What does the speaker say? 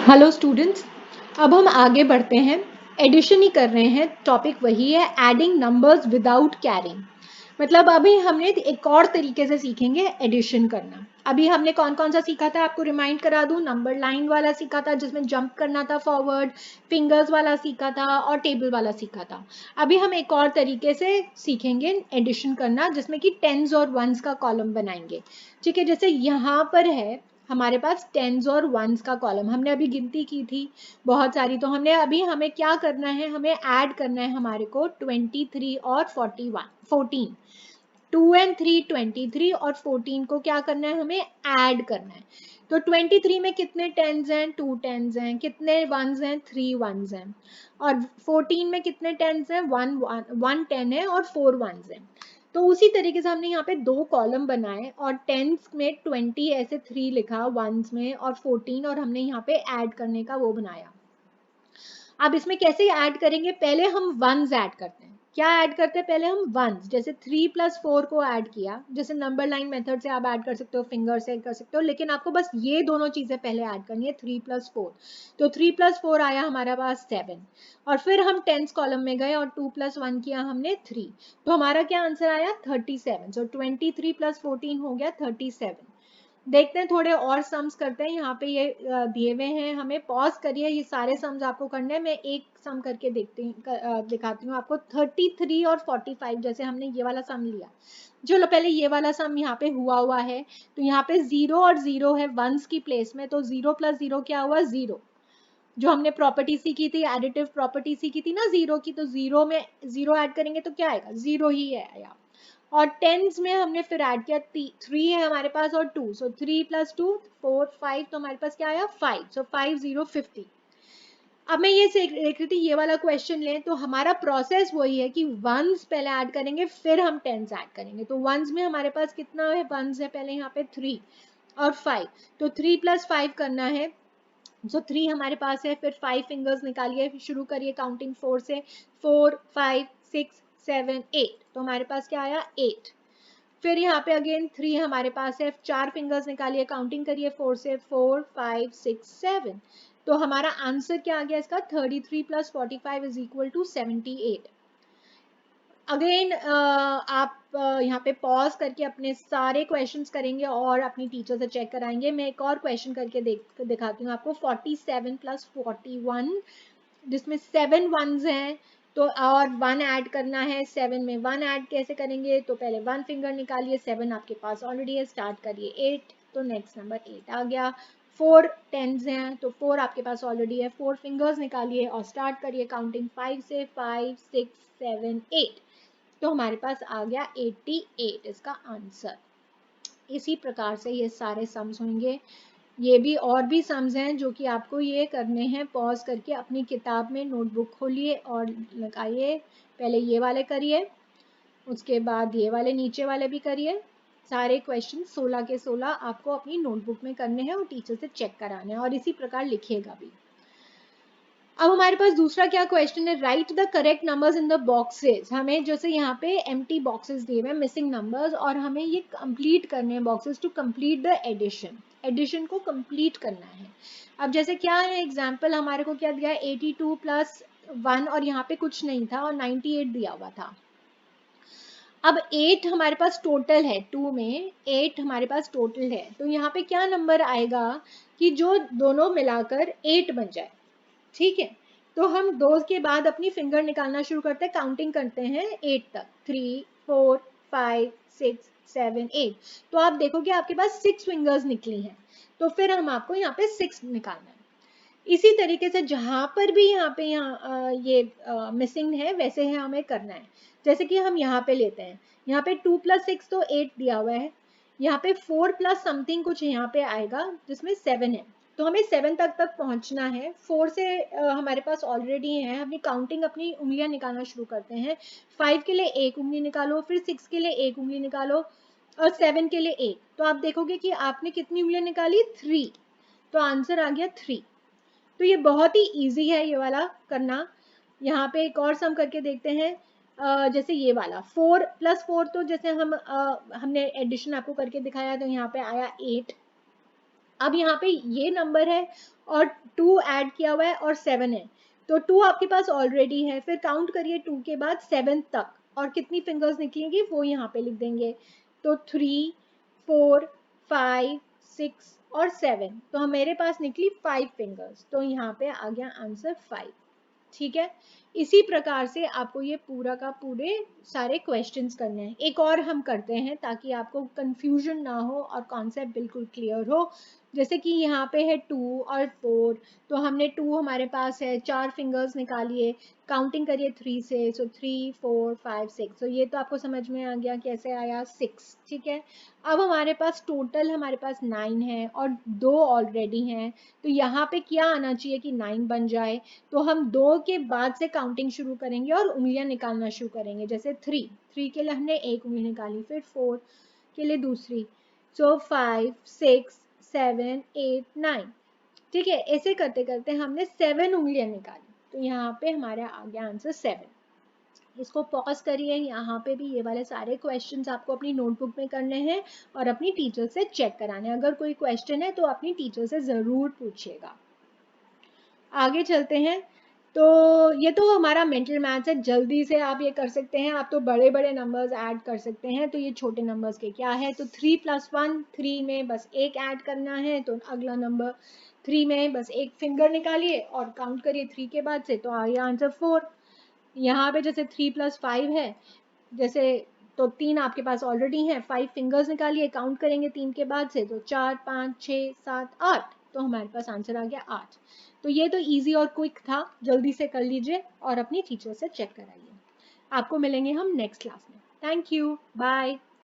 Hello students, अब हम आगे बढ़ते हैं। एडिशन ही कर रहे हैं, टॉपिक वही है, एडिंग नंबर्स विदाउट कैरिंग। मतलब अभी हमने एक और तरीके से सीखेंगे एडिशन करना। अभी हमने कौन कौन सा सीखा था, आपको रिमाइंड करा दूं। नंबर लाइन वाला सीखा था जिसमें जंप करना था फॉरवर्ड, फिंगर्स वाला सीखा था और टेबल वाला सीखा था। अभी हम एक और तरीके से सीखेंगे एडिशन करना जिसमें कि टेंस और वंस का कॉलम बनाएंगे। ठीक है, जैसे यहाँ पर है हमारे पास टेंस और वंस का कॉलम, हमने अभी गिनती की थी बहुत सारी। तो हमने अभी हमें क्या करना है, हमें ऐड करना है हमारे को 23 और 14। 2 एंड 3 23 और 14 को क्या करना है, हमें ऐड करना है। तो 23 में कितने टेंस हैं, 2 टेंस हैं। कितने वंस हैं, 3 वंस हैं। और 14 में कितने टेंस हैं, 1 10 है और 4 वंस हैं। तो उसी तरीके से हमने यहाँ पे 2 कॉलम बनाए और टेंस में 20 ऐसे 3 लिखा वंस में और 14, और हमने यहाँ पे ऐड करने का वो बनाया। अब इसमें कैसे ऐड करेंगे, पहले हम वंस ऐड करते हैं। क्या ऐड करते हैं, पहले हम वंस, जैसे 3 + 4 को ऐड किया, जैसे नंबर लाइन मेथड से आप ऐड कर सकते हो, फिंगर से कर सकते हो, लेकिन आपको बस ये दोनों चीजें पहले ऐड करनी है, 3 + 4। तो 3 + 4 आया हमारे पास 7, और फिर हम टेंस कॉलम में गए और 2 + 1 किया हमने 3। तो हमारा क्या आंसर आया, 37। सो 23 + 14 हो गया 37। देखते हैं थोड़े और सम्स करते हैं। यहाँ पे ये दिए हुए हैं, हमें पॉज करिए, ये सारे सम्स आपको करने हैं। मैं एक सम करके दिखाती हूँ आपको। 33 और 45, जैसे हमने ये वाला सम लिया। चलो पहले ये वाला सम यहाँ पे हुआ है। तो यहाँ पे 0 और 0 है वंस की प्लेस में, तो 0 + 0 क्या हुआ, 0। जो हमने प्रॉपर्टी सीखी थी, एडिटिव प्रॉपर्टी सीखी थी ना 0 की, तो 0 में 0 ऐड करेंगे तो क्या आएगा, 0 ही आया। और टेंस में हमने फिर ऐड किया, 3 है हमारे पास और 2, सो 3 + 2 4 5, तो हमारे पास क्या आया 5। सो 5 0 50। अब मैं ये देख रही थी, ये वाला क्वेश्चन लें तो हमारा प्रोसेस वही है कि वंस पहले ऐड करेंगे फिर हम टेंस ऐड करेंगे। तो वंस में हमारे पास कितना है, वंस है पहले यहाँ पे 3 और 5, तो 3 + 5 करना है। सो 3 हमारे पास है, फिर 5 फिंगर्स निकालिए, शुरू करिए काउंटिंग 4 से, 4 5 6 7 8, तो हमारे पास क्या आया 8। फिर यहाँ पे अगेन 3 हमारे पास है, 4 फिंगर्स निकालिए, काउंटिंग करिए 4 से, 4 5 6 7। तो हमारा आंसर क्या आ गया इसका, 33 + 45 = 78। अगेन आप यहाँ पे पॉज करके अपने सारे क्वेश्चंस करेंगे और अपनी टीचर से चेक कराएंगे। मैं एक और क्वेश्चन करके दिखाती हूँ आपको। 47 + 41, जिसमें 7 वंस हैं, तो और 1 ऐड करना है। 7 में 1 ऐड कैसे करेंगे, तो पहले 1 फिंगर निकालिए, 7 आपके पास ऑलरेडी है, स्टार्ट करिए 8, तो नेक्स्ट नंबर 8 आ गया। 4 टेंस हैं, तो 4 आपके पास ऑलरेडी है, 4 फिंगर्स निकालिए और स्टार्ट करिए काउंटिंग 5 से, 5 6 7 8, तो हमारे पास आ गया 88 इसका आंसर। इसी प्रकार से ये सारे सम्स होंगे। ये भी और भी सम्स हैं जो कि आपको ये करने हैं, पॉज करके अपनी किताब में नोटबुक खोलिए और लगाइए। पहले ये वाले करिए, उसके बाद ये वाले नीचे वाले भी करिए। सारे क्वेश्चन 16 के 16 आपको अपनी नोटबुक में करने हैं और टीचर से चेक कराने हैं, और इसी प्रकार लिखिएगा भी। अब हमारे पास दूसरा क्या क्वेश्चन है, right the correct numbers in the boxes. हमें जैसे यहाँ पे एम्प्टी बॉक्सेस दिए हुए हैं, मिसिंग नंबर्स, और हमें ये कंप्लीट करने हैं boxes to complete the addition. Addition को कंप्लीट करना है। अब जैसे क्या है एग्जांपल, हमारे को क्या दिया है, 82 + 1, और यहाँ पे कुछ नहीं था और 98 दिया हुआ था। अब 8 हमारे पास टोटल है, 2 में 8 हमारे पास टोटल है, तो यहाँ पे क्या नंबर आएगा कि जो दोनों मिलाकर 8 बन जाए। ठीक है, तो हम 2 के बाद अपनी फिंगर निकालना शुरू करते हैं, काउंटिंग करते हैं 8 तक, 3 4 5 6 7 8। तो आप देखोगे आपके पास 6 फिंगर्स निकली हैं, तो फिर हम आपको यहाँ पे 6 निकालना है। इसी तरीके से जहां पर भी ये मिसिंग है, वैसे ही हमें करना है। जैसे कि हम यहाँ पे लेते हैं, यहाँ पे 2 + 6 तो 8 दिया हुआ है, यहाँ पे 4 + समथिंग कुछ यहाँ पे आएगा जिसमें 7 है, तो हमें 7 तक पहुंचना है। 4 से हमारे पास ऑलरेडी है, अपनी काउंटिंग अपनी उंगलियां निकालना शुरू करते हैं। 5 के लिए एक उंगली निकालो, फिर 6 के लिए एक उंगली निकालो, और 7 के लिए एक। तो आप देखोगे कि आपने कितनी उंगलियां निकाली, 3, तो आंसर आ गया 3। तो ये बहुत ही इजी है ये वाला करना। यहाँ पे एक और सम करके देखते हैं। जैसे ये वाला 4 + 4, तो जैसे हमने एडिशन आपको करके दिखाया, तो यहाँ पे आया 8। अब यहाँ पे ये नंबर है और 2 ऐड किया हुआ है और 7 है, तो 2 आपके पास ऑलरेडी है, फिर काउंट करिए 2 के बाद 7 तक और कितनी फिंगर्स निकलेंगी वो यहाँ पे लिख देंगे। तो 3, 4, 5, 6 और 7, तो मेरे पास निकली 5 फिंगर्स, तो यहाँ पे आ गया आंसर 5। ठीक है, इसी प्रकार से आपको ये पूरा का पूरे सारे क्वेश्चंस करने हैं। एक और हम करते हैं ताकि आपको कंफ्यूजन ना हो और कॉन्सेप्ट बिल्कुल क्लियर हो। जैसे कि यहाँ पे है 2 और 4, तो हमने 2 हमारे पास है, 4 फिंगर्स निकालिए, काउंटिंग करिए 3 से, सो 3, 4, 5, 6, तो ये तो आपको समझ में आ गया कैसे आया 6। ठीक है, अब हमारे पास टोटल हमारे पास 9 है और 2 ऑलरेडी हैं, तो यहाँ पे क्या आना चाहिए कि 9 बन जाए। तो हम 2 के बाद से काउंटिंग शुरू करेंगे और उंगलियां निकालना शुरू करेंगे। जैसे 3 के लिए हमने एक उंगली निकाली, फिर 4 के लिए दूसरी, सो 5, 6, 7, 8, 9। ठीक है, ऐसे करते करते हमने 7 उंगलियां निकाली, तो यहाँ पे हमारा आ गया आंसर 7। इसको पॉज करिए, यहाँ पे भी ये वाले सारे क्वेश्चंस आपको अपनी नोटबुक में करने हैं और अपनी टीचर से चेक कराने हैं। अगर कोई क्वेश्चन है तो अपनी टीचर से ज़रूर पूछिएगा। आगे चलते हैं, तो ये तो हमारा मेंटल मैथ्स है, जल्दी से आप ये कर सकते हैं। आप तो बड़े बड़े नंबर्स ऐड कर सकते हैं, तो ये छोटे नंबर्स के क्या है, तो 3 + 1, 3 में बस एक ऐड करना है, तो अगला नंबर 3 में बस एक फिंगर निकालिए और काउंट करिए 3 के बाद से, तो आ गया आंसर 4। यहाँ पे जैसे 3 + 5 है, जैसे तो 3 आपके पास ऑलरेडी हैं, 5 फिंगर्स निकालिए, काउंट करेंगे 3 के बाद से, तो 4, 5, 6, 7, 8, तो हमारे पास आंसर आ गया 8। तो ये तो इजी और क्विक था, जल्दी से कर लीजिए और अपनी टीचर से चेक कराइए। आपको मिलेंगे हम नेक्स्ट क्लास में। Thank you, bye.